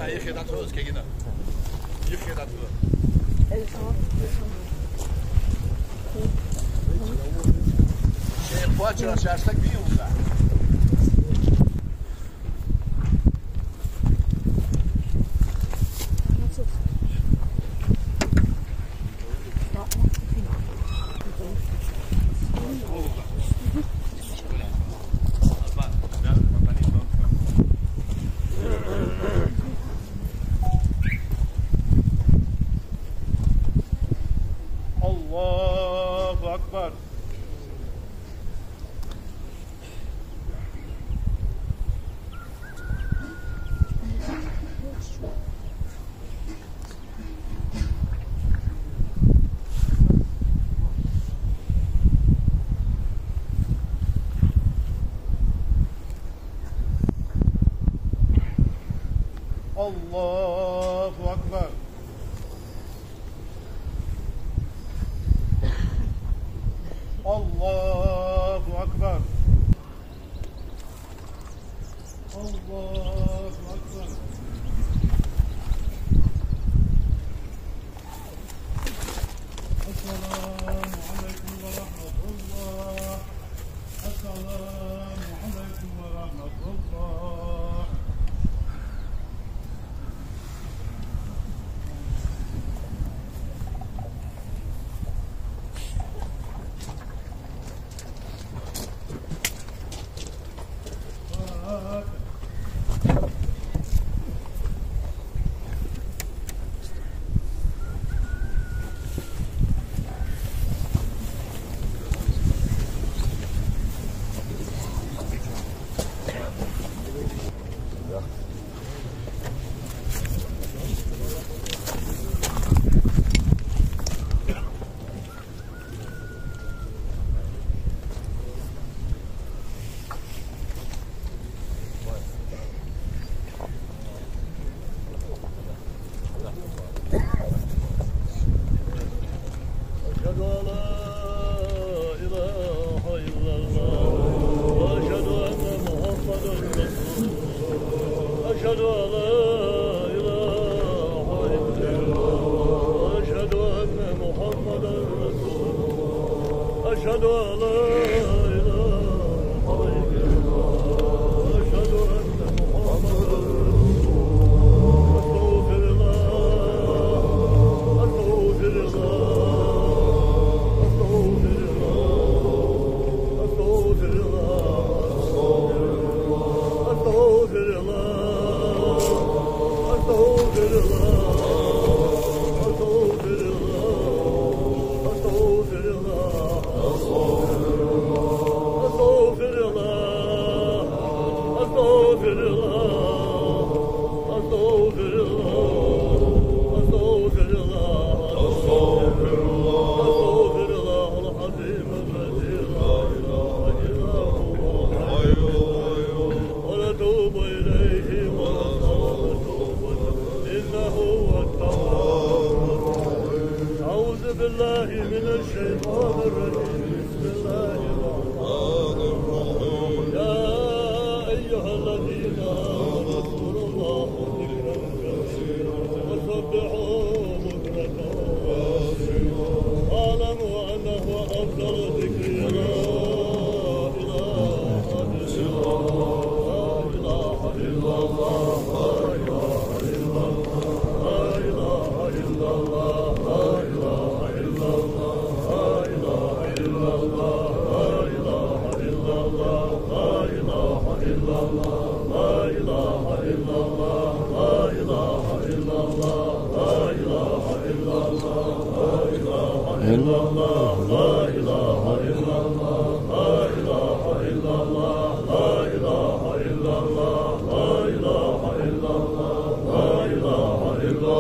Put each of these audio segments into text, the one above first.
Je geeft dat terug, kijk je nou. Je geeft dat terug. Pode tirar a chave, está aqui, tá? الله أكبر. الله أكبر. الله أكبر. السلام عليكم ورحمة الله. السلام عليكم ورحمة الله.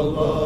Allah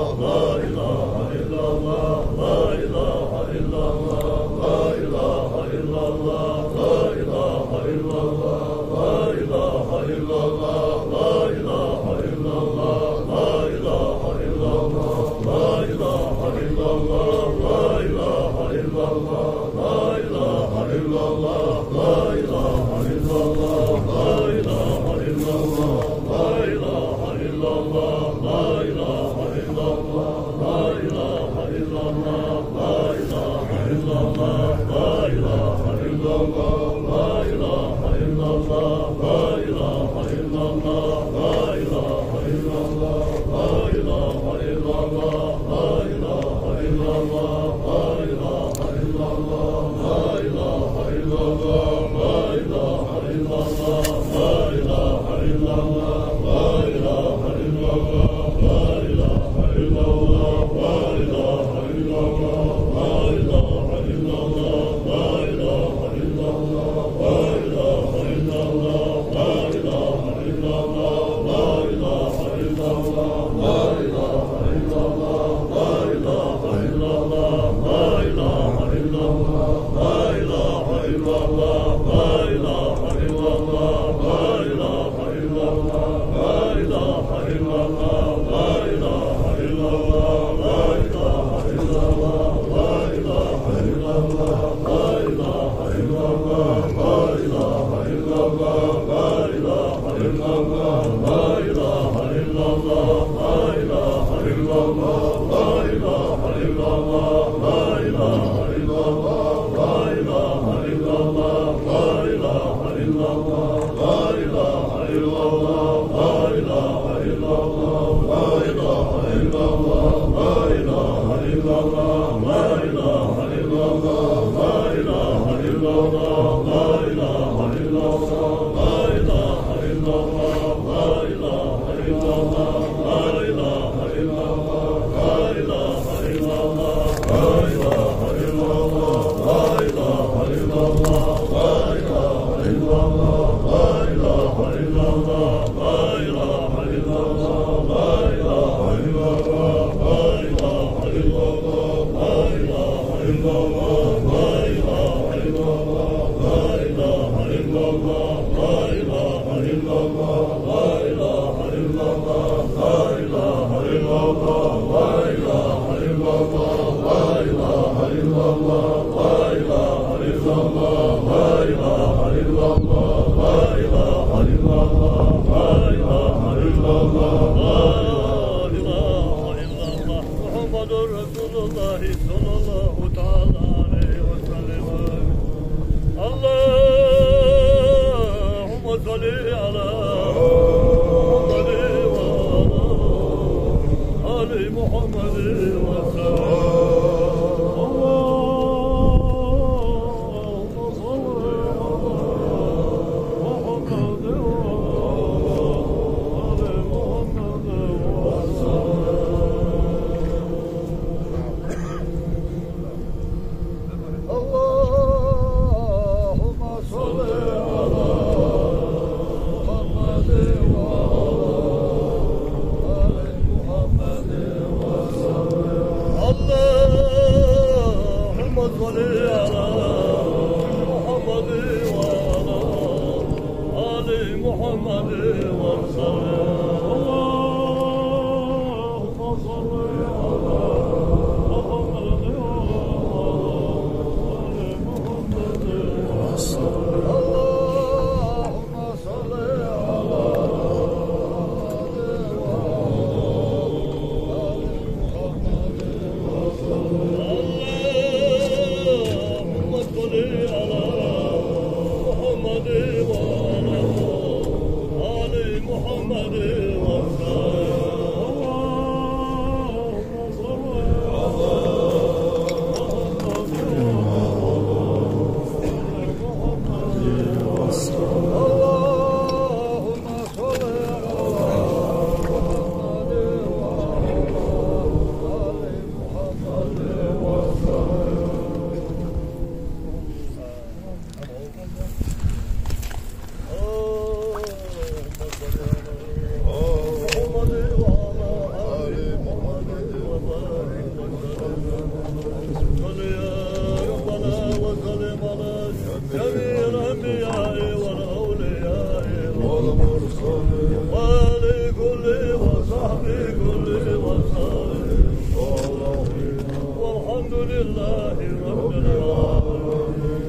لله رب العالمين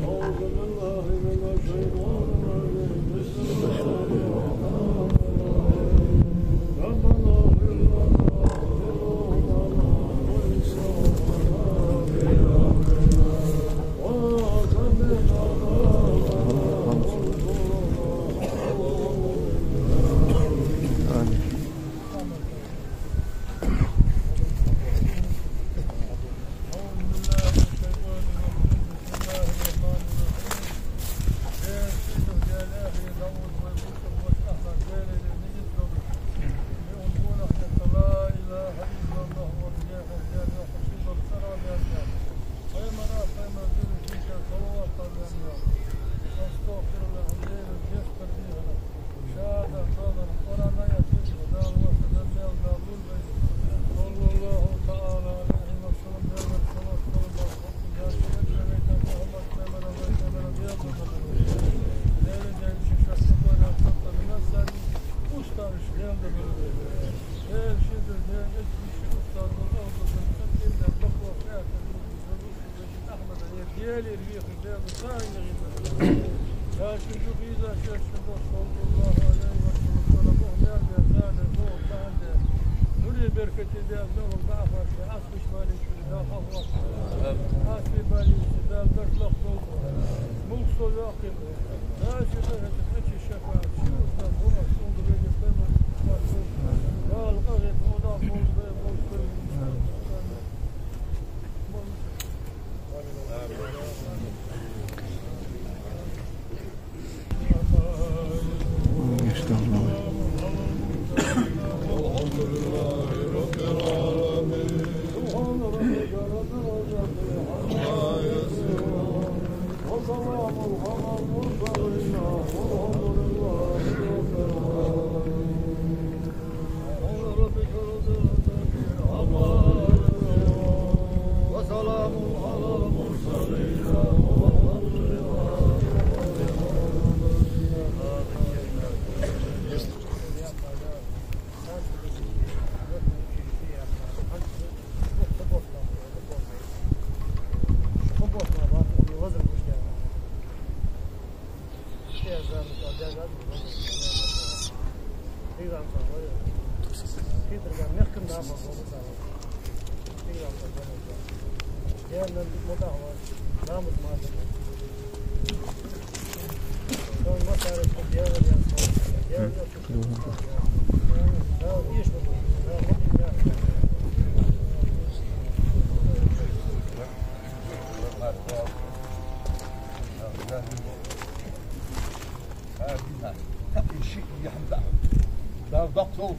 أعوذ بالله من الشيطان الرجيم بسم الله الرحمن الرحيم ربنا اغفر لنا ذنوبنا وإسرافنا في أمرنا وثبت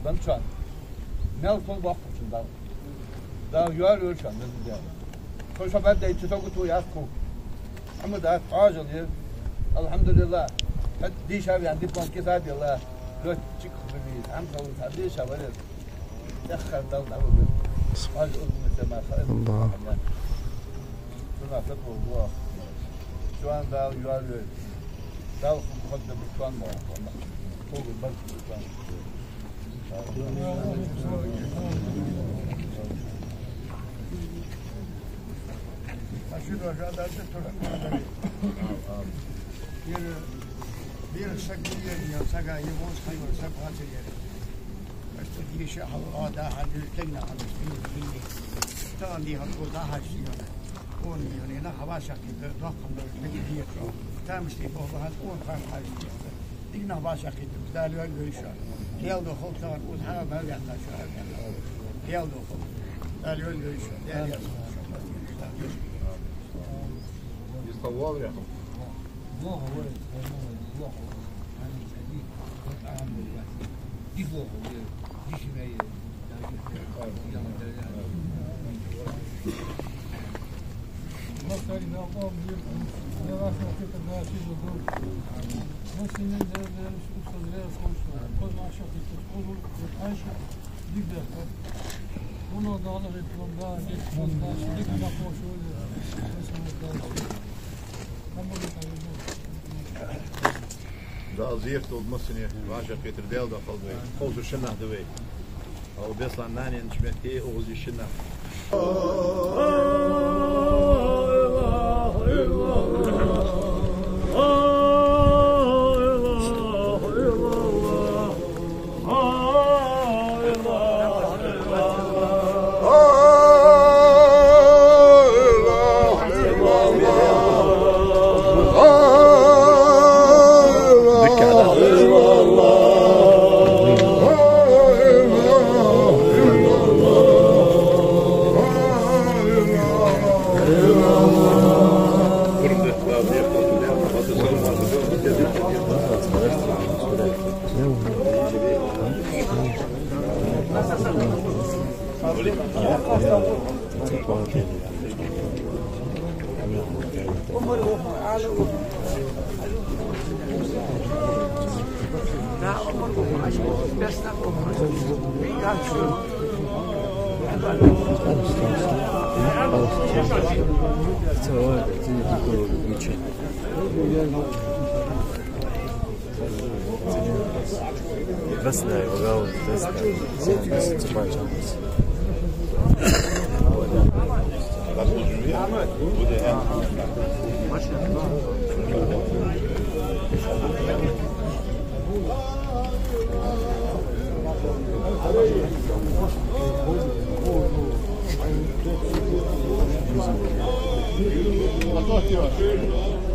Bamçan, Nelson Bakmış'ından, daha yar ölçen dedim yani. Koşa ben de içi sokutu yazku. Ama da acil ya. Elhamdülillah. Hadi dişav yani diplom kesad yalla. Löt çık bir hem kavun tabii dişav var. Yakhar dal da bu. Acil mesela Allah. Şuna da bu. Şu an daha yar öl. Daha kudda bir şu an var. Çok bak şu an. Aşırı aşağıda bir sakıya ya saka yevuz hayvan sakatı yeri. İşte diye şey halada halülken halüstü tam diye halko daha haşiyor. On milyon ne hava şakıda rakımda ne diye tam işte bu hal on fark haşiyor. İgna hava şakıda dalıyor görüşüyor. Geldi halklar uzha mal yaklaşıyor. Geldi halk. dalıyor görüşüyor. Değerli يصور يا اخو الله هو الله انا سعيد الحمد لله دي فوق دي شويه مثلا نقوم بدراسه كيف الناس يدور مثلا الصدريه كل ما شفت تقول عايشه دي ده ونو داله يكون ده دي ما فوق شو Da ziyet olmasını vaja Peter Del da faldı. Oldu şuna da ve. O beslan nanen çmeti o zişina. Vesnē, vēl vesnē, cipārčāmas. Готовь его.